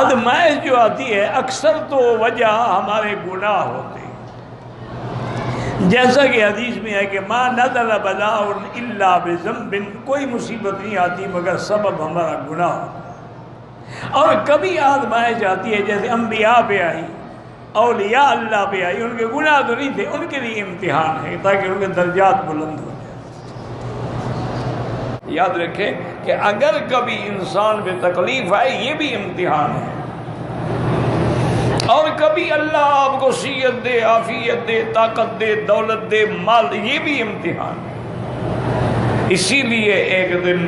آزمائش جو آتی ہے اکثر تو وجہ ہمارے گناہ ہوتے ہیں، جیسا کہ حدیث میں ہے کہ ما نزل بلاء الا بذنب، کوئی مصیبت نہیں آتی مگر سبب ہمارا گناہ ہوتا ہے۔ اور کبھی آزمائش آتی ہے جیسے انبیاء پہ آئی، اولیاء اللہ پہ آئی، ان کے گناہ تو نہیں تھے، ان کے لیے امتحان ہے تاکہ ان کے درجات بلند ہو جائے۔ یاد رکھیں کہ اگر کبھی انسان پہ تکلیف آئے یہ بھی امتحان ہے، اور کبھی اللہ آپ کو صحت دے، عافیت دے، طاقت دے، دولت دے، مال دے، یہ بھی امتحان ہے۔ اسی لیے ایک دن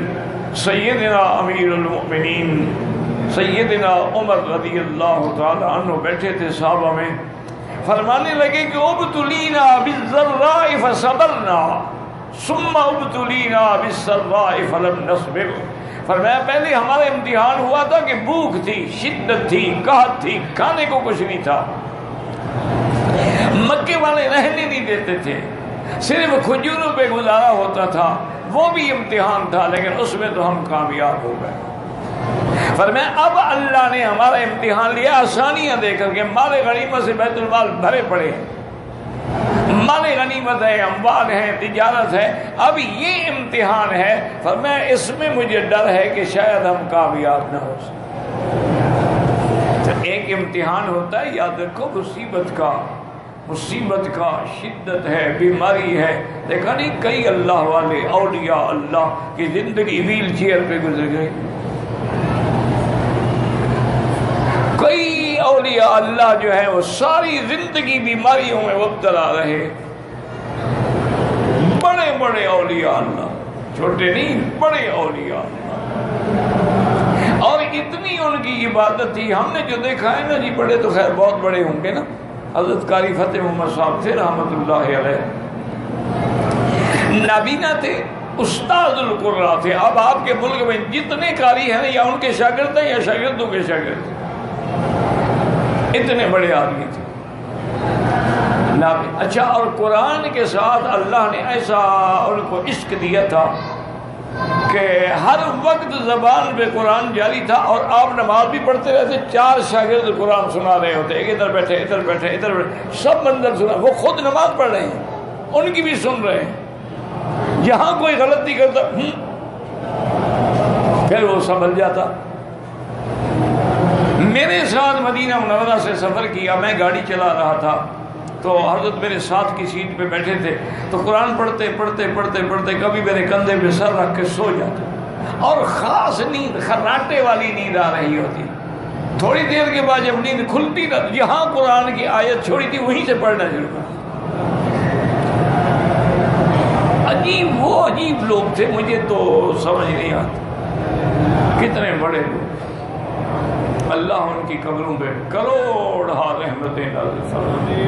سیدنا امیر المؤمنین سیدنا عمر رضی اللہ تعالی عنہ بیٹھے تھے صحابہ میں، فرمانے لگے کہ ابتلینا بالضراء فصبرنا ثم ابتلینا بالسراء فلم نصبر۔ فرمایا پہلے ہمارا امتحان ہوا تھا کہ بھوک تھی، شدت تھی، قحط تھی، کھانے کو کچھ نہیں تھا، مکے والے رہنے نہیں دیتے تھے، صرف کھجوروں پہ گزارا ہوتا تھا، وہ بھی امتحان تھا، لیکن اس میں تو ہم کامیاب ہو گئے۔ فرمایا اب اللہ نے ہمارا امتحان لیا آسانیاں دے کر کے، مال غنیمت سے بیت المال بھرے پڑے ہیں، مال غنیمت ہے، اموال ہے، تجارت ہے، اب یہ امتحان ہے۔ فرمایا اس میں مجھے ڈر ہے کہ شاید ہم کامیاب نہ ہو سکیں۔ تو ایک امتحان ہوتا ہے، یاد رکھو، مصیبت کا شدت ہے، بیماری ہے۔ دیکھا نہیں کئی اللہ والے اولیاء اللہ کی زندگی ویل چیئر پہ گزر گئی، کئی اولیاء اللہ جو ہے وہ ساری زندگی بیماریوں میں مبتلا رہے، بڑے بڑے اولیاء اللہ، چھوٹے نہیں، بڑے اولیاء اللہ، اور اتنی ان کی عبادت تھی۔ ہم نے جو دیکھا ہے نا جی، بڑے تو خیر بہت بڑے ہوں گے نا، حضرت قاری فتح محمد صاحب تھے رحمت اللہ علیہ، نابینا تھے، استاد القرآ تھے۔ اب آپ کے ملک میں جتنے قاری ہیں یا ان کے شاگرد ہیں یا شاگردوں کے شاگرد ہیں، اتنے بڑے آدمی تھے۔ اچھا، اور قرآن کے ساتھ اللہ نے ایسا ان کو عشق دیا تھا کہ ہر وقت زبان پہ قرآن جاری تھا، اور آپ نماز بھی پڑھتے رہتے، 4 شاگرد قرآن سنا رہے ہوتے، ایک ادھر بیٹھے ادھر بیٹھے ادھر بیٹھے، سب منظر سنا، وہ خود نماز پڑھ رہے ہیں، ان کی بھی سن رہے ہیں، جہاں کوئی غلطی کرتا پھر وہ سنبھل جاتا۔ میرے ساتھ مدینہ منورہ سے سفر کیا، میں گاڑی چلا رہا تھا تو حضرت میرے ساتھ کی سیٹ پہ بیٹھے تھے، تو قرآن پڑھتے پڑھتے پڑھتے پڑھتے کبھی میرے کندھے پہ سر رکھ کے سو جاتے، اور خاص نیند، خراٹے والی نیند آ رہی ہوتی۔ تھوڑی دیر کے بعد جب نیند کھلتی نہ، جہاں قرآن کی آیت چھوڑی تھی وہیں سے پڑھنا شروع کر۔ عجیب لوگ تھے، مجھے تو سمجھ نہیں آتا، کتنے بڑے لوگ، اللہ ان کی قبروں پہ کروڑہ رحمتیں نازل فرمائے۔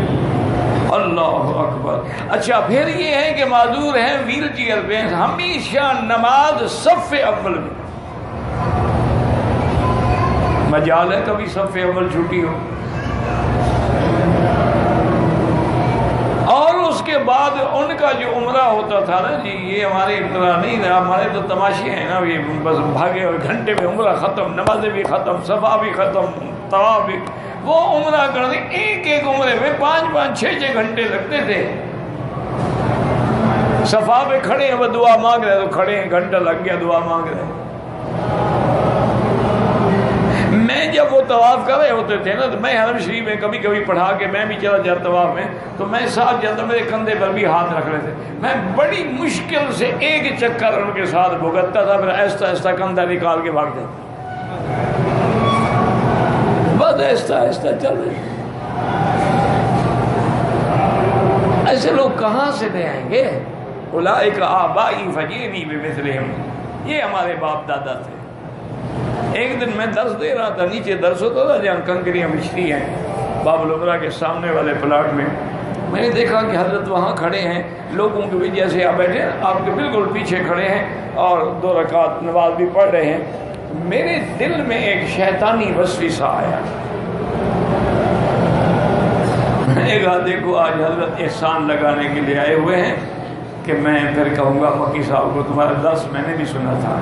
اللہ اکبر۔ اچھا، پھر یہ ہے کہ معذور ہیں، ویل چیئر پہ، ہمیشہ نماز صف اول میں، مجال ہے کبھی صف اول چھٹی ہو، اور اس کے بعد ان کا جو عمرہ ہوتا تھا نا جی، یہ ہمارے ابتدا نہیں رہا، ہمارے تو تماشے ہیں نا، یہ بس بھاگے اور گھنٹے میں عمرہ ختم، نمازیں بھی ختم، صفا بھی ختم، طواف بھی، وہ عمرہ کرنے ایک ایک عمرے میں 5-5 6-6 گھنٹے لگتے تھے۔ صفا پہ کھڑے ہیں، وہ دعا مانگ رہے تو کھڑے ہیں، گھنٹہ لگ گیا دعا مانگ رہے ہیں۔ میں جب وہ طواف کر رہے ہوتے تھے نا، تو میں حرم شریف میں کبھی کبھی پڑھا کے میں بھی چلا جاتا طواف میں، تو میں ساتھ جاتا، میرے کندھے پر بھی ہاتھ رکھ رہے تھے، میں بڑی مشکل سے ایک چکر ان کے ساتھ بھگتتا تھا، پھر آہستہ آہستہ کندھا نکال کے بھاگ جاتا، بس آہستہ آہستہ چل رہے۔ ایسے لوگ کہاں سے لے آئیں گے؟ اولئک آبائی فجئنی بمثلہم، یہ ہمارے باپ دادا تھے۔ ایک دن میں درس دے رہا تھا، نیچے درس ہوتا تھا جہاں کنکریاں بچھتی ہیں باب العمرہ کے سامنے والے پلاٹ میں، میں نے دیکھا کہ حضرت وہاں کھڑے ہیں، لوگوں کے بھی جیسے آپ بیٹھے آپ کے بالکل پیچھے کھڑے ہیں اور 2 رکعت نماز بھی پڑھ رہے ہیں۔ میرے دل میں ایک شیطانی وسوسہ آیا، میں نے کہا دیکھو آج حضرت احسان لگانے کے لیے آئے ہوئے ہیں کہ میں پھر کہوں گا مکی صاحب کو تمہارا درس میں نے بھی سنا تھا،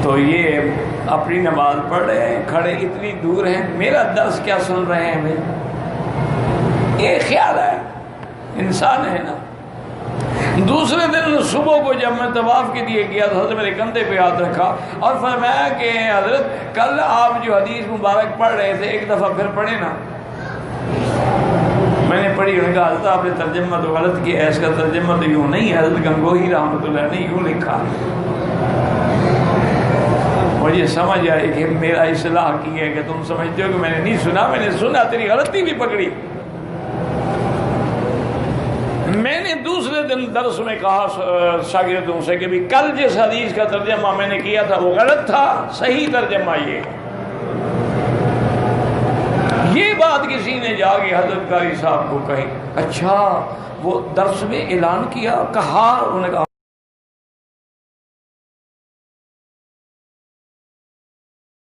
تو یہ اپنی نماز پڑھ رہے ہیں، کھڑے اتنی دور ہیں، میرا درس کیا سن رہے ہیں بھائی؟ یہ خیال ہے، انسان ہے نا۔ دوسرے دن صبح کو جب میں طواف کے لیے گیا تو حضرت میرے کندھے پہ ہاتھ رکھا اور فرمایا کہ حضرت کل آپ جو حدیث مبارک پڑھ رہے تھے ایک دفعہ پھر پڑھے نا۔ میں نے پڑھی، انہوں نے کہا حضرت آپ نے ترجمہ تو غلط کیا ہے، اس کا ترجمہ تو یوں نہیں ہے، حضرت گنگوہی رحمۃ اللہ نے یوں لکھا۔ مجھے سمجھ آئی کہ میرا اصلاح کی ہے کہ تم سمجھتے ہو کہ میں نے نہیں سنا، میں نے سنا، تیری غلطی بھی پکڑی۔ میں نے دوسرے دن درس میں کہا شاگردوں سے کہ بھی کل جس حدیث کا ترجمہ میں نے کیا تھا وہ غلط تھا، صحیح ترجمہ یہ بات کسی نے جا کے حضرت قاری صاحب کو کہی۔ اچھا وہ درس میں اعلان کیا، کہا، انہوں نے کہا